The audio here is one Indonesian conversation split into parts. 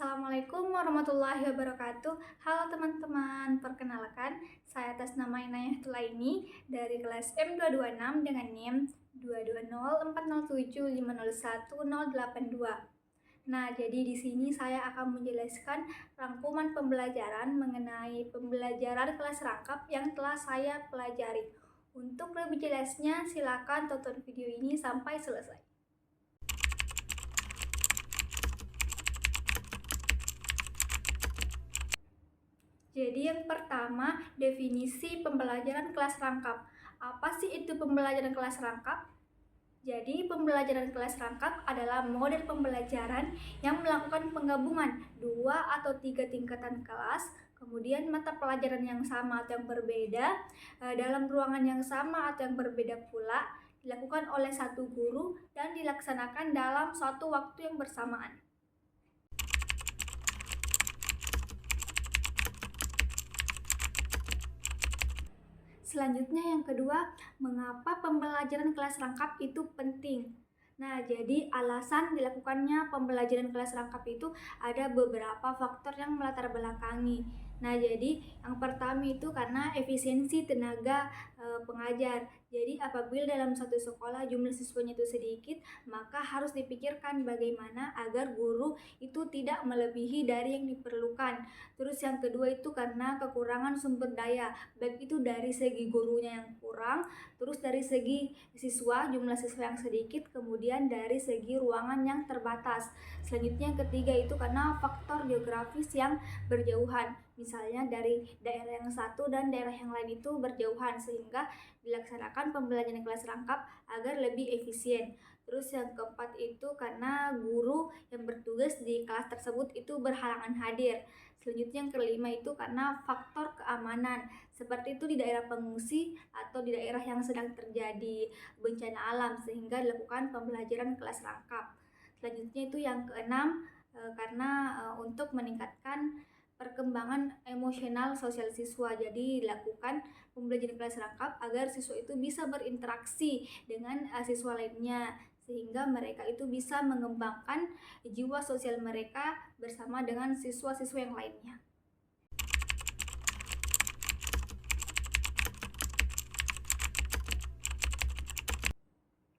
Assalamualaikum warahmatullahi wabarakatuh. Halo teman-teman, perkenalkan saya atas nama Inayah Tulaini dari kelas M226 dengan NIM 22040750182. Nah, jadi di sini saya akan menjelaskan rangkuman pembelajaran mengenai pembelajaran kelas rangkap yang telah saya pelajari. Untuk lebih jelasnya, silakan tonton video ini sampai selesai. Jadi yang pertama, definisi pembelajaran kelas rangkap. Apa sih itu pembelajaran kelas rangkap? Jadi, pembelajaran kelas rangkap adalah model pembelajaran yang melakukan penggabungan 2 atau 3 tingkatan kelas, kemudian mata pelajaran yang sama atau yang berbeda, dalam ruangan yang sama atau yang berbeda pula, dilakukan oleh satu guru dan dilaksanakan dalam suatu waktu yang bersamaan. Selanjutnya yang kedua, mengapa pembelajaran kelas rangkap itu penting? Nah, jadi alasan dilakukannya pembelajaran kelas rangkap itu ada beberapa faktor yang melatar belakangi. Nah, jadi yang pertama itu karena efisiensi tenaga pengajar. Jadi apabila dalam satu sekolah jumlah siswanya itu sedikit, maka harus dipikirkan bagaimana agar guru itu tidak melebihi dari yang diperlukan. Terus yang kedua itu karena kekurangan sumber daya, baik itu dari segi gurunya yang kurang, terus dari segi jumlah siswa yang sedikit, kemudian dari segi ruangan yang terbatas. Selanjutnya yang ketiga itu karena faktor geografis yang berjauhan. Misalnya dari daerah yang satu dan daerah yang lain itu berjauhan, sehingga dilaksanakan pembelajaran kelas rangkap agar lebih efisien. Terus yang keempat itu karena guru yang bertugas di kelas tersebut itu berhalangan hadir. Selanjutnya yang kelima itu karena faktor keamanan, seperti itu di daerah pengungsi atau di daerah yang sedang terjadi bencana alam, sehingga dilakukan pembelajaran kelas rangkap. Selanjutnya itu yang keenam, karena untuk meningkatkan perkembangan emosional sosial siswa. Jadi dilakukan pembelajaran kelas rangkap agar siswa itu bisa berinteraksi dengan siswa lainnya, sehingga mereka itu bisa mengembangkan jiwa sosial mereka bersama dengan siswa-siswa yang lainnya.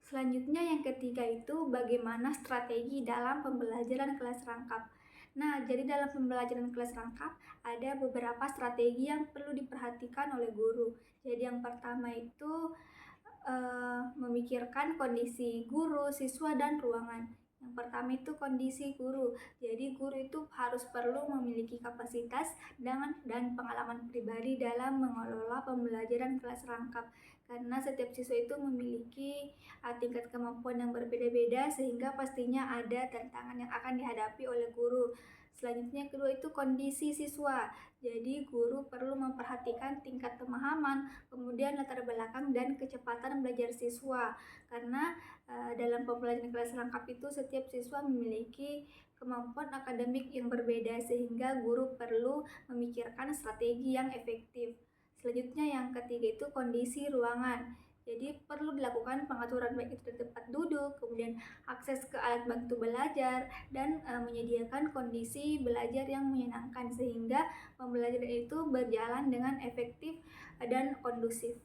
Selanjutnya yang ketiga itu bagaimana strategi dalam pembelajaran kelas rangkap. Nah, jadi dalam pembelajaran kelas rangkap ada beberapa strategi yang perlu diperhatikan oleh guru. Jadi yang pertama itu memikirkan kondisi guru, siswa, dan ruangan. Yang pertama itu kondisi guru. Jadi guru itu harus perlu memiliki kapasitas dan pengalaman pribadi dalam mengelola pembelajaran kelas rangkap. Karena setiap siswa itu memiliki tingkat kemampuan yang berbeda-beda, sehingga pastinya ada tantangan yang akan dihadapi oleh guru. Selanjutnya kedua itu kondisi siswa. Jadi guru perlu memperhatikan tingkat pemahaman, kemudian latar belakang dan kecepatan belajar siswa. Karena dalam pembelajaran kelas rangkap itu setiap siswa memiliki kemampuan akademik yang berbeda, sehingga guru perlu memikirkan strategi yang efektif. Selanjutnya yang ketiga itu kondisi ruangan. Jadi perlu dilakukan pengaturan baik itu di tempat duduk, kemudian akses ke alat bantu belajar, dan menyediakan kondisi belajar yang menyenangkan sehingga pembelajaran itu berjalan dengan efektif dan kondusif.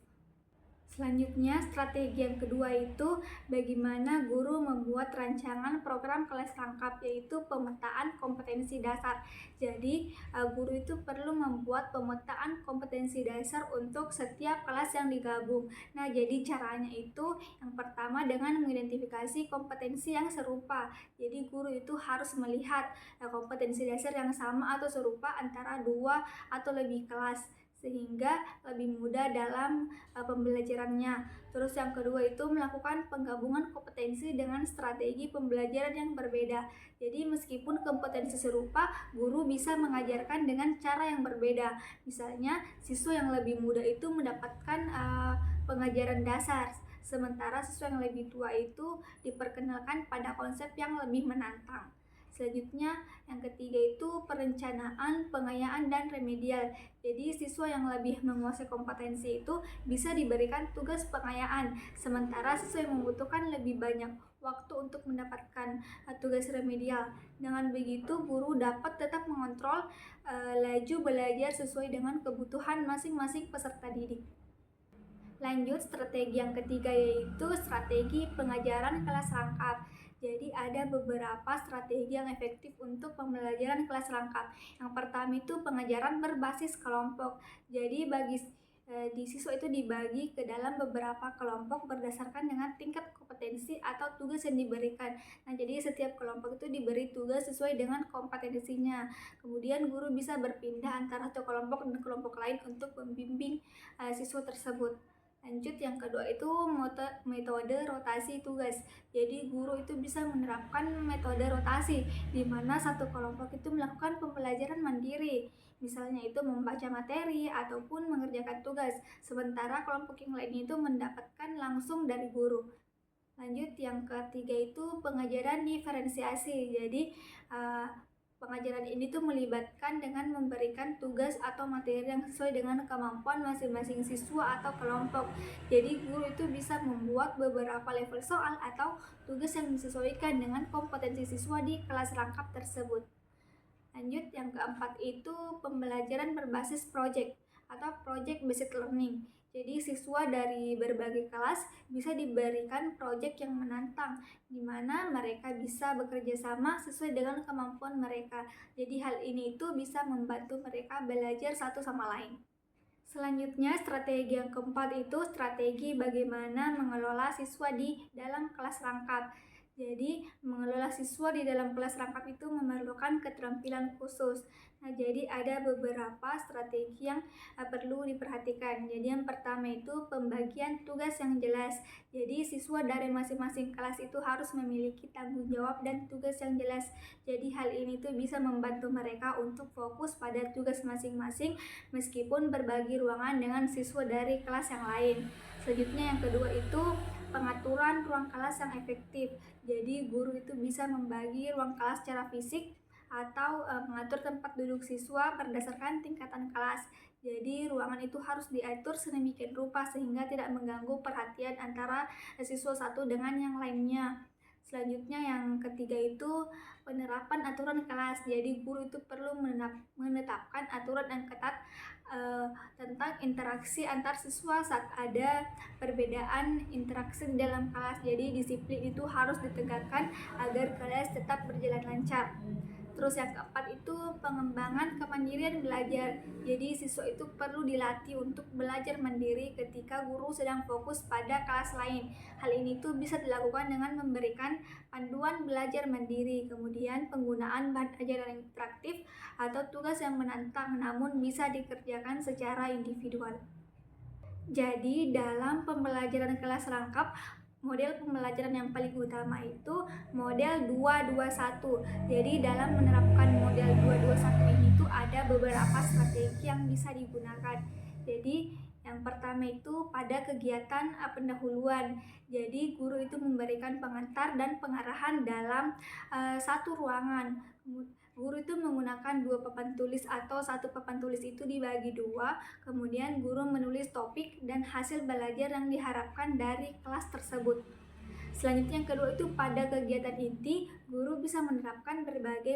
Selanjutnya, strategi yang kedua itu bagaimana guru membuat rancangan program kelas rangkap, yaitu pemetaan kompetensi dasar. Jadi, guru itu perlu membuat pemetaan kompetensi dasar untuk setiap kelas yang digabung. Nah, jadi caranya itu yang pertama dengan mengidentifikasi kompetensi yang serupa. Jadi, guru itu harus melihat kompetensi dasar yang sama atau serupa antara 2 atau lebih kelas, sehingga lebih mudah dalam pembelajarannya. Terus yang kedua itu melakukan penggabungan kompetensi dengan strategi pembelajaran yang berbeda. Jadi meskipun kompetensi serupa, guru bisa mengajarkan dengan cara yang berbeda. Misalnya siswa yang lebih muda itu mendapatkan pengajaran dasar, sementara siswa yang lebih tua itu diperkenalkan pada konsep yang lebih menantang. Selanjutnya, yang ketiga itu perencanaan, pengayaan, dan remedial. Jadi siswa yang lebih menguasai kompetensi itu bisa diberikan tugas pengayaan, sementara siswa yang membutuhkan lebih banyak waktu untuk mendapatkan tugas remedial. Dengan begitu, guru dapat tetap mengontrol laju belajar sesuai dengan kebutuhan masing-masing peserta didik. Lanjut, strategi yang ketiga yaitu strategi pengajaran kelas rangkap. Jadi ada beberapa strategi yang efektif untuk pembelajaran kelas rangkap. Yang pertama itu pengajaran berbasis kelompok. Jadi di siswa itu dibagi ke dalam beberapa kelompok berdasarkan dengan tingkat kompetensi atau tugas yang diberikan. Nah, jadi setiap kelompok itu diberi tugas sesuai dengan kompetensinya. Kemudian guru bisa berpindah antara satu kelompok dan kelompok lain untuk membimbing siswa tersebut. Lanjut, yang kedua itu metode rotasi tugas. Jadi guru itu bisa menerapkan metode rotasi di mana satu kelompok itu melakukan pembelajaran mandiri, misalnya itu membaca materi ataupun mengerjakan tugas, sementara kelompok yang lainnya itu mendapatkan langsung dari guru. Lanjut, yang ketiga itu pengajaran diferensiasi. Jadi pengajaran ini tuh melibatkan dengan memberikan tugas atau materi yang sesuai dengan kemampuan masing-masing siswa atau kelompok. Jadi guru itu bisa membuat beberapa level soal atau tugas yang disesuaikan dengan kompetensi siswa di kelas rangkap tersebut. Lanjut, yang keempat itu pembelajaran berbasis project atau project based learning. Jadi siswa dari berbagai kelas bisa diberikan proyek yang menantang, di mana mereka bisa bekerja sama sesuai dengan kemampuan mereka. Jadi hal ini itu bisa membantu mereka belajar satu sama lain. Selanjutnya, strategi yang keempat itu strategi bagaimana mengelola siswa di dalam kelas rangkap. Jadi, mengelola siswa di dalam kelas rangkap itu memerlukan keterampilan khusus. Nah, jadi ada beberapa strategi yang perlu diperhatikan. Jadi, yang pertama itu pembagian tugas yang jelas. Jadi, siswa dari masing-masing kelas itu harus memiliki tanggung jawab dan tugas yang jelas. Jadi, hal ini tuh bisa membantu mereka untuk fokus pada tugas masing-masing meskipun berbagi ruangan dengan siswa dari kelas yang lain. Selanjutnya, yang kedua itu pengaturan ruang kelas yang efektif. Jadi guru itu bisa membagi ruang kelas secara fisik atau mengatur tempat duduk siswa berdasarkan tingkatan kelas. Jadi ruangan itu harus diatur sedemikian rupa sehingga tidak mengganggu perhatian antara siswa satu dengan yang lainnya. Selanjutnya, yang ketiga itu penerapan aturan kelas. Jadi guru itu perlu menetapkan aturan yang ketat tentang interaksi antar siswa saat ada perbedaan interaksi di dalam kelas. Jadi disiplin itu harus ditegakkan agar kelas tetap berjalan lancar. Terus yang keempat itu pengembangan kemandirian belajar. Jadi siswa itu perlu dilatih untuk belajar mandiri ketika guru sedang fokus pada kelas lain. Hal ini tuh bisa dilakukan dengan memberikan panduan belajar mandiri, kemudian penggunaan bahan ajaran yang interaktif atau tugas yang menantang namun bisa dikerjakan secara individual. Jadi dalam pembelajaran kelas rangkap, model pembelajaran yang paling utama itu model 221. Jadi dalam menerapkan model 221 ini tuh ada beberapa strategi yang bisa digunakan. Jadi yang pertama itu pada kegiatan pendahuluan. Jadi guru itu memberikan pengantar dan pengarahan dalam satu ruangan. Guru itu menggunakan 2 papan tulis atau satu papan tulis itu dibagi 2, kemudian guru menulis topik dan hasil belajar yang diharapkan dari kelas tersebut. Selanjutnya, yang kedua itu pada kegiatan inti, guru bisa menerapkan berbagai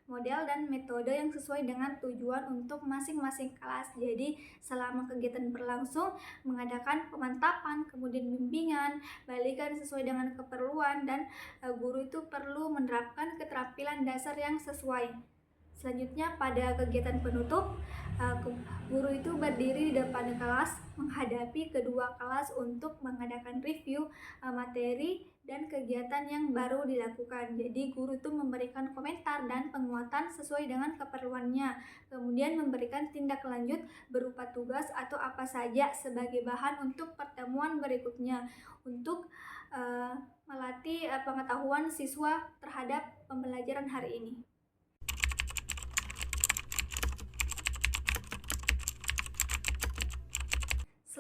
model dan metode yang sesuai dengan tujuan untuk masing-masing kelas. Jadi selama kegiatan berlangsung, mengadakan pemantapan, kemudian bimbingan, balikan sesuai dengan keperluan, dan guru itu perlu menerapkan keterampilan dasar yang sesuai. Selanjutnya, pada kegiatan penutup, guru itu berdiri di depan kelas menghadapi kedua kelas untuk mengadakan review materi dan kegiatan yang baru dilakukan. Jadi guru itu memberikan komentar dan penguatan sesuai dengan keperluannya, kemudian memberikan tindak lanjut berupa tugas atau apa saja sebagai bahan untuk pertemuan berikutnya untuk melatih pengetahuan siswa terhadap pembelajaran hari ini.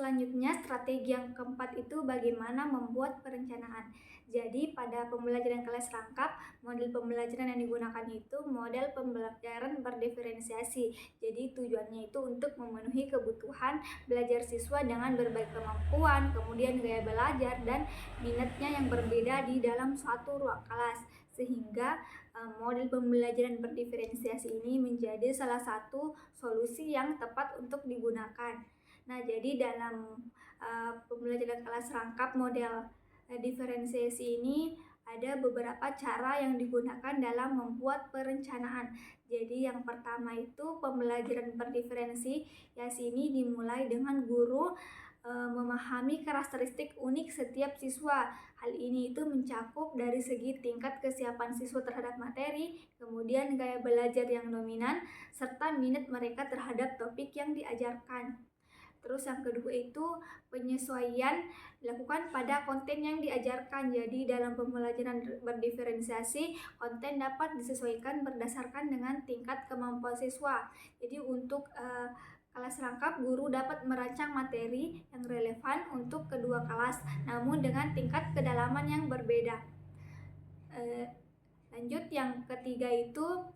Selanjutnya, strategi yang keempat itu bagaimana membuat perencanaan. Jadi, pada pembelajaran kelas rangkap, model pembelajaran yang digunakan itu model pembelajaran berdiferensiasi. Jadi, tujuannya itu untuk memenuhi kebutuhan belajar siswa dengan berbagai kemampuan, kemudian gaya belajar, dan minatnya yang berbeda di dalam suatu ruang kelas. Sehingga model pembelajaran berdiferensiasi ini menjadi salah satu solusi yang tepat untuk digunakan. Nah, jadi dalam pembelajaran kelas rangkap model diferensiasi ini ada beberapa cara yang digunakan dalam membuat perencanaan. Jadi yang pertama itu pembelajaran berdiferensiasi ini dimulai dengan guru memahami karakteristik unik setiap siswa. Hal ini itu mencakup dari segi tingkat kesiapan siswa terhadap materi, kemudian gaya belajar yang dominan, serta minat mereka terhadap topik yang diajarkan. Terus yang kedua itu penyesuaian dilakukan pada konten yang diajarkan. Jadi dalam pembelajaran berdiferensiasi, konten dapat disesuaikan berdasarkan dengan tingkat kemampuan siswa. Jadi untuk kelas rangkap, guru dapat merancang materi yang relevan untuk kedua kelas, namun dengan tingkat kedalaman yang berbeda. Lanjut, yang ketiga itu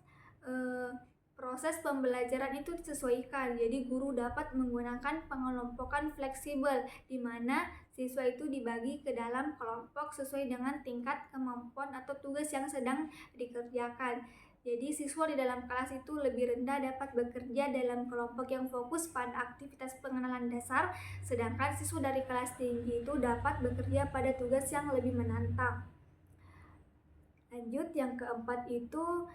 proses pembelajaran itu disesuaikan. Jadi guru dapat menggunakan pengelompokan fleksibel di mana siswa itu dibagi ke dalam kelompok sesuai dengan tingkat kemampuan atau tugas yang sedang dikerjakan. Jadi siswa di dalam kelas itu lebih rendah dapat bekerja dalam kelompok yang fokus pada aktivitas pengenalan dasar, sedangkan siswa dari kelas tinggi itu dapat bekerja pada tugas yang lebih menantang. Lanjut, yang keempat itu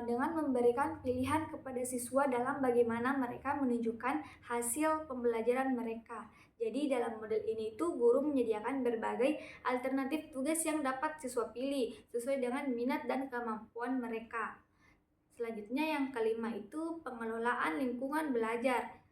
dengan memberikan pilihan kepada siswa dalam bagaimana mereka menunjukkan hasil pembelajaran mereka. Jadi dalam model ini itu guru menyediakan berbagai alternatif tugas yang dapat siswa pilih sesuai dengan minat dan kemampuan mereka. Selanjutnya yang kelima itu pengelolaan lingkungan belajar.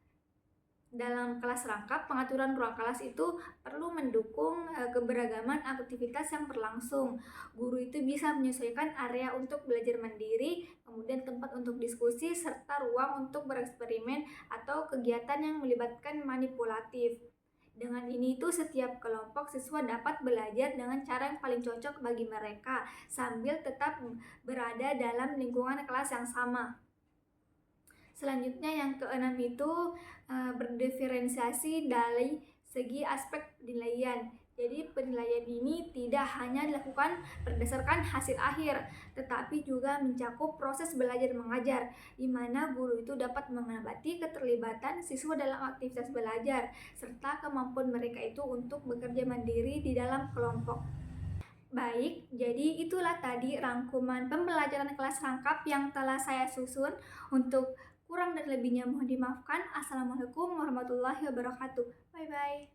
Dalam kelas rangkap, pengaturan ruang kelas itu perlu mendukung keberagaman aktivitas yang berlangsung. Guru itu bisa menyesuaikan area untuk belajar mandiri, kemudian tempat untuk diskusi, serta ruang untuk bereksperimen atau kegiatan yang melibatkan manipulatif. Dengan ini itu setiap kelompok siswa dapat belajar dengan cara yang paling cocok bagi mereka, sambil tetap berada dalam lingkungan kelas yang sama. Selanjutnya yang keenam itu berdiferensiasi dari segi aspek penilaian. Jadi penilaian ini tidak hanya dilakukan berdasarkan hasil akhir, tetapi juga mencakup proses belajar mengajar, di mana guru itu dapat mengamati keterlibatan siswa dalam aktivitas belajar, serta kemampuan mereka itu untuk bekerja mandiri di dalam kelompok. Baik, jadi itulah tadi rangkuman pembelajaran kelas rangkap yang telah saya susun. Untuk kurang dan lebihnya mohon dimaafkan. Assalamualaikum warahmatullahi wabarakatuh. Bye-bye.